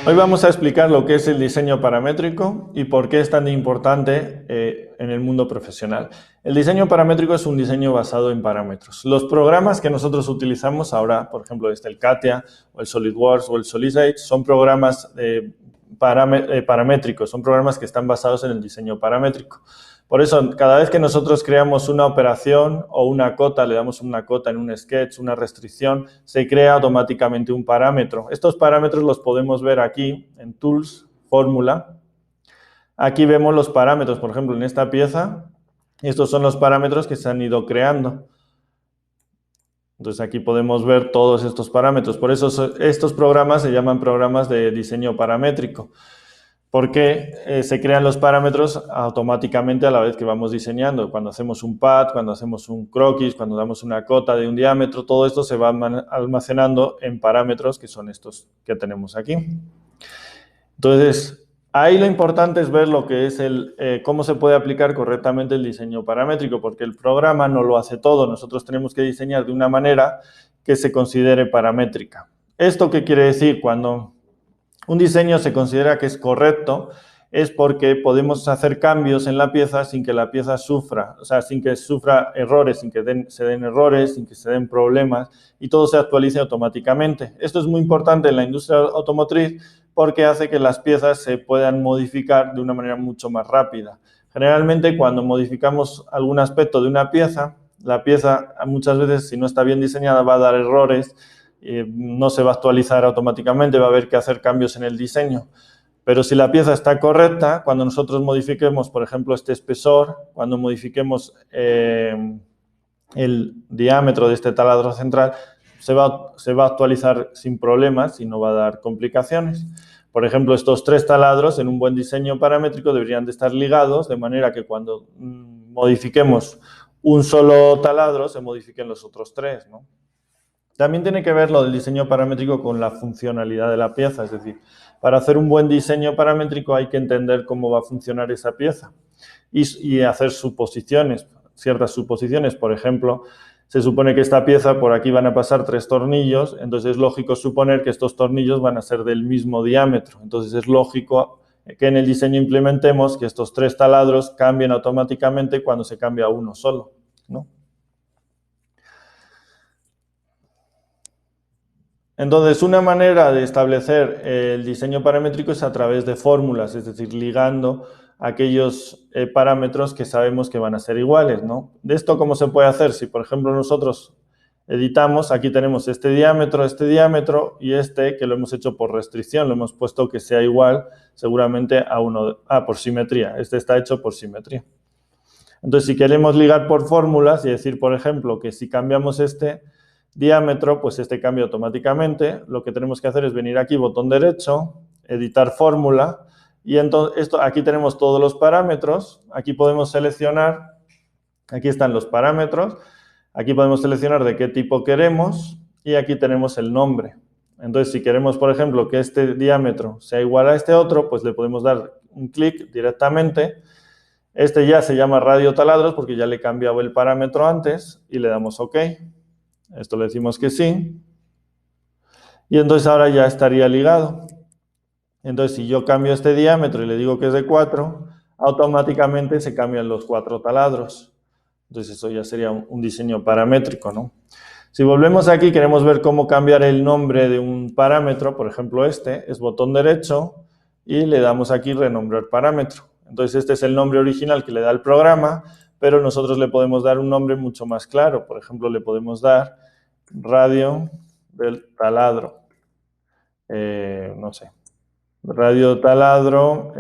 Hoy vamos a explicar lo que es el diseño paramétrico y por qué es tan importante en el mundo profesional. El diseño paramétrico es un diseño basado en parámetros. Los programas que nosotros utilizamos ahora, por ejemplo, el CATIA o el SolidWorks o el SolidSage, son programas paramétricos, son programas que están basados en el diseño paramétrico. Por eso, cada vez que nosotros creamos una operación o una cota, le damos una cota en un sketch, una restricción, se crea automáticamente un parámetro. Estos parámetros los podemos ver aquí en Tools, Fórmula. Aquí vemos los parámetros, por ejemplo, en esta pieza. Estos son los parámetros que se han ido creando. Entonces, aquí podemos ver todos estos parámetros. Por eso estos programas se llaman programas de diseño paramétrico, porque se crean los parámetros automáticamente a la vez que vamos diseñando. Cuando hacemos un pad, cuando hacemos un croquis, cuando damos una cota de un diámetro, todo esto se va almacenando en parámetros que son estos que tenemos aquí. Entonces, ahí lo importante es ver lo que es cómo se puede aplicar correctamente el diseño paramétrico, porque el programa no lo hace todo. Nosotros tenemos que diseñar de una manera que se considere paramétrica. ¿Esto qué quiere decir? Cuando un diseño se considera que es correcto, es porque podemos hacer cambios en la pieza sin que la pieza sufra, o sea, sin que sufra errores, sin que se den errores, sin que se den problemas y todo se actualice automáticamente. Esto es muy importante en la industria automotriz porque hace que las piezas se puedan modificar de una manera mucho más rápida. Generalmente, cuando modificamos algún aspecto de una pieza, la pieza muchas veces, si no está bien diseñada, va a dar errores, no se va a actualizar automáticamente, va a haber que hacer cambios en el diseño. Pero si la pieza está correcta, cuando nosotros modifiquemos, por ejemplo, este espesor, cuando modifiquemos el diámetro de este taladro central, se va a actualizar sin problemas y no va a dar complicaciones. Por ejemplo, estos 3 taladros en un buen diseño paramétrico deberían de estar ligados de manera que cuando modifiquemos un solo taladro se modifiquen los otros 3, ¿no? También tiene que ver lo del diseño paramétrico con la funcionalidad de la pieza, es decir, para hacer un buen diseño paramétrico hay que entender cómo va a funcionar esa pieza y hacer suposiciones, ciertas suposiciones. Por ejemplo, se supone que esta pieza, por aquí van a pasar 3 tornillos, entonces es lógico suponer que estos tornillos van a ser del mismo diámetro. Entonces es lógico que en el diseño implementemos que estos 3 taladros cambien automáticamente cuando se cambia uno solo, ¿no? Entonces, una manera de establecer el diseño paramétrico es a través de fórmulas, es decir, ligando aquellos parámetros que sabemos que van a ser iguales, ¿no? ¿De esto cómo se puede hacer? Si, por ejemplo, nosotros editamos, aquí tenemos este diámetro y este que lo hemos hecho por restricción, lo hemos puesto que sea igual seguramente a por simetría. Este está hecho por simetría. Entonces, si queremos ligar por fórmulas y decir, por ejemplo, que si cambiamos este diámetro, pues este cambia automáticamente. Lo que tenemos que hacer es venir aquí, botón derecho, editar fórmula, y entonces aquí tenemos todos los parámetros. Aquí podemos seleccionar, aquí están los parámetros, aquí podemos seleccionar de qué tipo queremos y aquí tenemos el nombre. Entonces, si queremos, por ejemplo, que este diámetro sea igual a este otro, pues le podemos dar un clic directamente. Este ya se llama radio taladros porque ya le he cambiado el parámetro antes y le damos OK. Esto le decimos que sí. Y entonces ahora ya estaría ligado. Entonces, si yo cambio este diámetro y le digo que es de 4, automáticamente se cambian los 4 taladros. Entonces, eso ya sería un diseño paramétrico, ¿no? Si volvemos aquí, queremos ver cómo cambiar el nombre de un parámetro. Por ejemplo, este es botón derecho y le damos aquí renombrar parámetro. Entonces, este es el nombre original que le da el programa, pero nosotros le podemos dar un nombre mucho más claro. Por ejemplo, le podemos dar radio del taladro. No sé. Radio taladro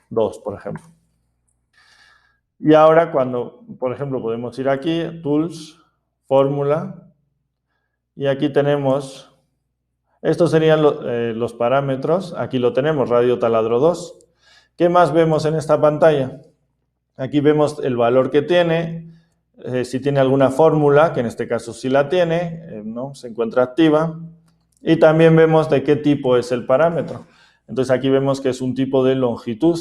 2, por ejemplo. Y ahora cuando, por ejemplo, podemos ir aquí, Tools, Fórmula, y aquí tenemos, estos serían los parámetros. Aquí lo tenemos, radio taladro 2. ¿Qué más vemos en esta pantalla? Aquí vemos el valor que tiene, si tiene alguna fórmula, que en este caso sí la tiene, ¿no? Se encuentra activa. Y también vemos de qué tipo es el parámetro. Entonces aquí vemos que es un tipo de longitud.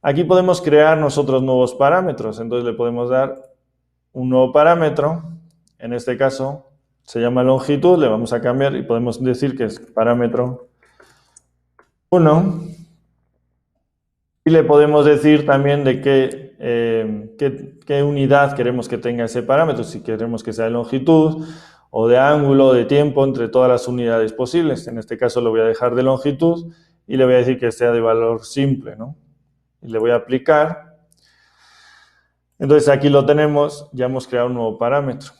Aquí podemos crear nosotros nuevos parámetros. Entonces le podemos dar un nuevo parámetro. En este caso se llama longitud, le vamos a cambiar y podemos decir que es parámetro 1 y le podemos decir también de qué unidad queremos que tenga ese parámetro, si queremos que sea de longitud o de ángulo o de tiempo entre todas las unidades posibles. En este caso lo voy a dejar de longitud y le voy a decir que sea de valor simple, ¿no? Y le voy a aplicar. Entonces aquí lo tenemos, ya hemos creado un nuevo parámetro.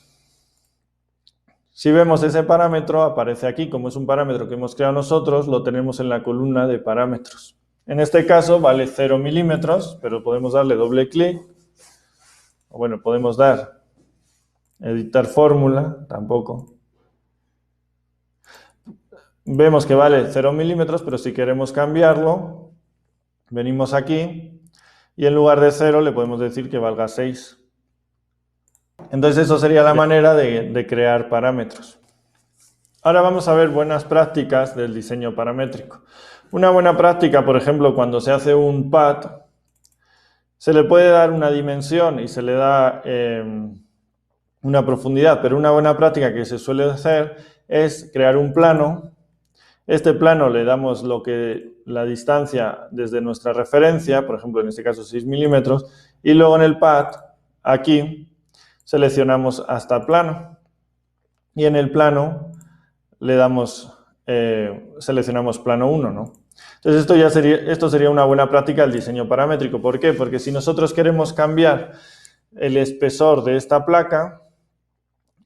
Si vemos ese parámetro, aparece aquí, como es un parámetro que hemos creado nosotros, lo tenemos en la columna de parámetros. En este caso vale 0 milímetros, pero podemos darle doble clic, o bueno, podemos dar editar fórmula, tampoco. Vemos que vale 0 milímetros, pero si queremos cambiarlo, venimos aquí y en lugar de 0 le podemos decir que valga 6. Entonces eso sería la manera de crear parámetros. Ahora vamos a ver buenas prácticas del diseño paramétrico. Una buena práctica, por ejemplo, cuando se hace un pad, se le puede dar una dimensión y se le da una profundidad, pero una buena práctica que se suele hacer es crear un plano. Este plano le damos la distancia desde nuestra referencia, por ejemplo, en este caso 6 milímetros, y luego en el pad, aquí, seleccionamos hasta plano. Y en el plano le damos, seleccionamos plano 1, ¿no? Entonces esto sería una buena práctica del diseño paramétrico. ¿Por qué? Porque si nosotros queremos cambiar el espesor de esta placa,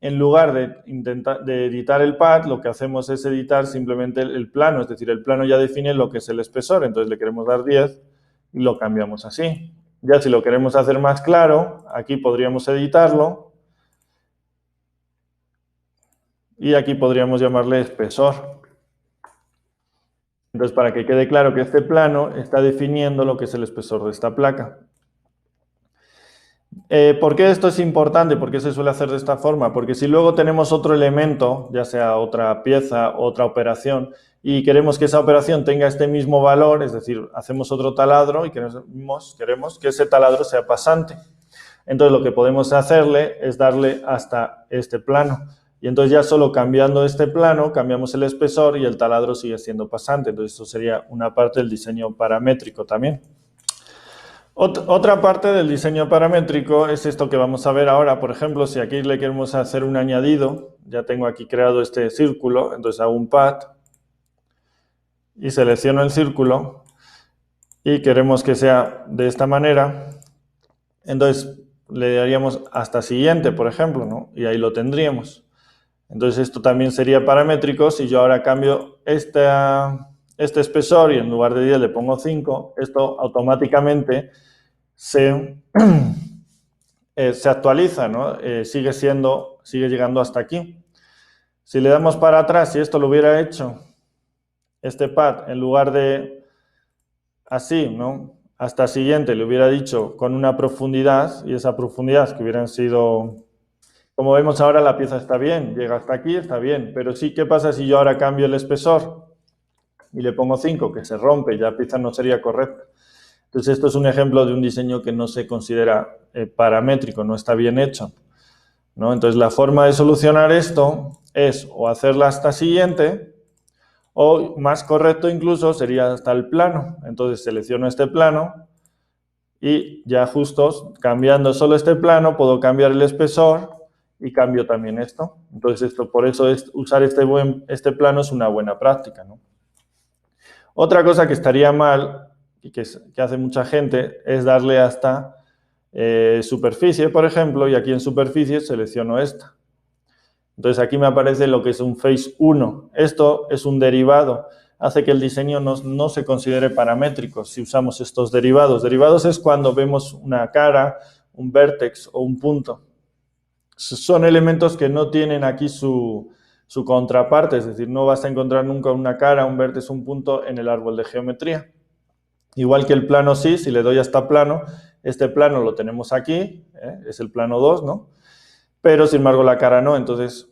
en lugar de editar el pad, lo que hacemos es editar simplemente el plano, es decir, el plano ya define lo que es el espesor, entonces le queremos dar 10 y lo cambiamos así. Ya si lo queremos hacer más claro, aquí podríamos editarlo y aquí podríamos llamarle espesor. Entonces, para que quede claro que este plano está definiendo lo que es el espesor de esta placa. ¿Por qué esto es importante? ¿Por qué se suele hacer de esta forma? Porque si luego tenemos otro elemento, ya sea otra pieza, otra operación, y queremos que esa operación tenga este mismo valor, es decir, hacemos otro taladro y queremos que ese taladro sea pasante. Entonces, lo que podemos hacerle es darle hasta este plano. Y entonces ya solo cambiando este plano, cambiamos el espesor y el taladro sigue siendo pasante. Entonces, esto sería una parte del diseño paramétrico también. Otra parte del diseño paramétrico es esto que vamos a ver ahora. Por ejemplo, si aquí le queremos hacer un añadido, ya tengo aquí creado este círculo, entonces hago un pad y selecciono el círculo y queremos que sea de esta manera. Entonces le daríamos hasta siguiente, por ejemplo, ¿no? Y ahí lo tendríamos. Entonces esto también sería paramétrico. Si yo ahora cambio este espesor y en lugar de 10 le pongo 5, esto automáticamente se actualiza, ¿no? Sigue llegando hasta aquí. Si le damos para atrás, si esto lo hubiera hecho este pad, en lugar de así, ¿no? Hasta siguiente le hubiera dicho con una profundidad, y esa profundidad que hubieran sido, como vemos ahora, la pieza está bien, llega hasta aquí, está bien, pero sí, ¿qué pasa si yo ahora cambio el espesor y le pongo 5, que se rompe, ya la pieza no sería correcta? Entonces, esto es un ejemplo de un diseño que no se considera paramétrico, no está bien hecho, ¿no? Entonces, la forma de solucionar esto es o hacerla hasta siguiente, o más correcto incluso sería hasta el plano. Entonces, selecciono este plano y ya justo cambiando solo este plano puedo cambiar el espesor y cambio también esto. Entonces, por eso usar este plano es una buena práctica, ¿no? Otra cosa que estaría mal y que hace mucha gente es darle hasta superficie, por ejemplo, y aquí en superficie selecciono esta. Entonces aquí me aparece lo que es un face 1. Esto es un derivado. Hace que el diseño no se considere paramétrico si usamos estos derivados. Derivados es cuando vemos una cara, un vértex o un punto. Son elementos que no tienen aquí su contraparte, es decir, no vas a encontrar nunca una cara, un vértex, un punto en el árbol de geometría. Igual que el plano sí, si le doy hasta plano, este plano lo tenemos aquí, es el plano 2, ¿no? Pero sin embargo la cara no, entonces,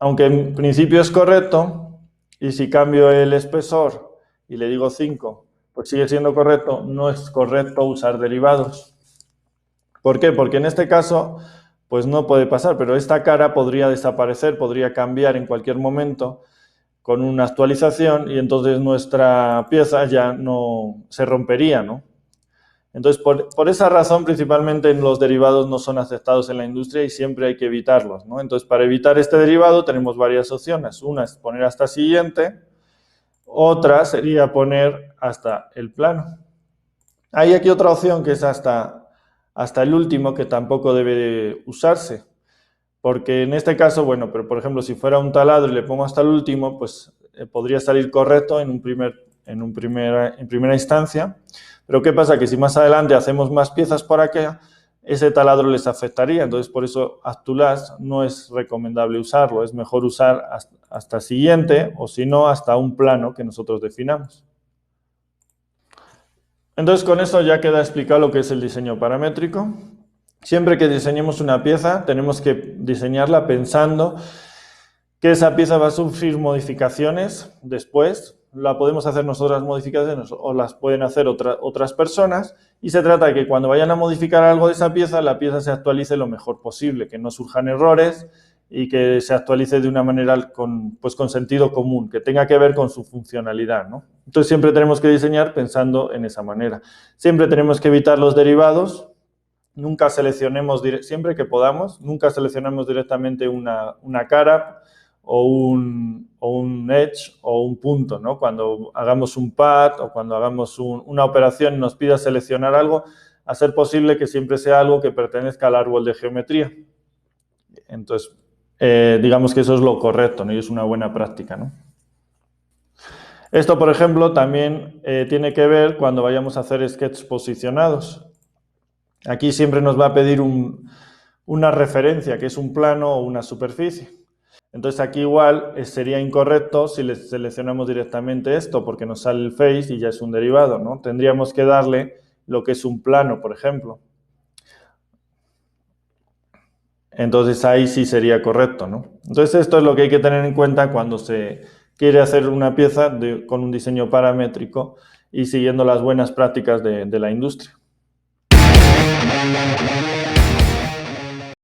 aunque en principio es correcto, y si cambio el espesor y le digo 5, pues sigue siendo correcto, no es correcto usar derivados. ¿Por qué? Porque en este caso, pues no puede pasar, pero esta cara podría desaparecer, podría cambiar en cualquier momento con una actualización y entonces nuestra pieza ya no se rompería, ¿no? Entonces, por esa razón, principalmente los derivados no son aceptados en la industria y siempre hay que evitarlos, ¿no? Entonces, para evitar este derivado tenemos varias opciones. Una es poner hasta siguiente, otra sería poner hasta el plano. Hay aquí otra opción que es hasta el último, que tampoco debe usarse, porque en este caso, bueno, pero por ejemplo, si fuera un taladro y le pongo hasta el último, pues podría salir correcto en primera instancia. Pero ¿qué pasa? Que si más adelante hacemos más piezas por aquí, ese taladro les afectaría. Entonces, por eso Act2Last no es recomendable usarlo. Es mejor usar hasta siguiente o si no, hasta un plano que nosotros definamos. Entonces, con esto ya queda explicado lo que es el diseño paramétrico. Siempre que diseñemos una pieza, tenemos que diseñarla pensando que esa pieza va a sufrir modificaciones después. La podemos hacer nosotros las modificaciones o las pueden hacer otras personas, y se trata de que cuando vayan a modificar algo de esa pieza, la pieza se actualice lo mejor posible, que no surjan errores y que se actualice de una manera con sentido común, que tenga que ver con su funcionalidad, ¿no? Entonces siempre tenemos que diseñar pensando en esa manera. Siempre tenemos que evitar los derivados. Nunca seleccionemos, siempre que podamos, nunca seleccionemos directamente una cara o un edge o un punto, ¿no? Cuando hagamos un pad o cuando hagamos una operación y nos pida seleccionar algo, a ser posible que siempre sea algo que pertenezca al árbol de geometría. Entonces, digamos que eso es lo correcto, ¿no? Y es una buena práctica, ¿no? Esto, por ejemplo, también tiene que ver cuando vayamos a hacer sketches posicionados. Aquí siempre nos va a pedir una referencia, que es un plano o una superficie. Entonces aquí igual sería incorrecto si le seleccionamos directamente esto, porque nos sale el face y ya es un derivado, ¿no? Tendríamos que darle lo que es un plano, por ejemplo. Entonces ahí sí sería correcto, ¿no? Entonces esto es lo que hay que tener en cuenta cuando se quiere hacer una pieza con un diseño paramétrico y siguiendo las buenas prácticas de la industria.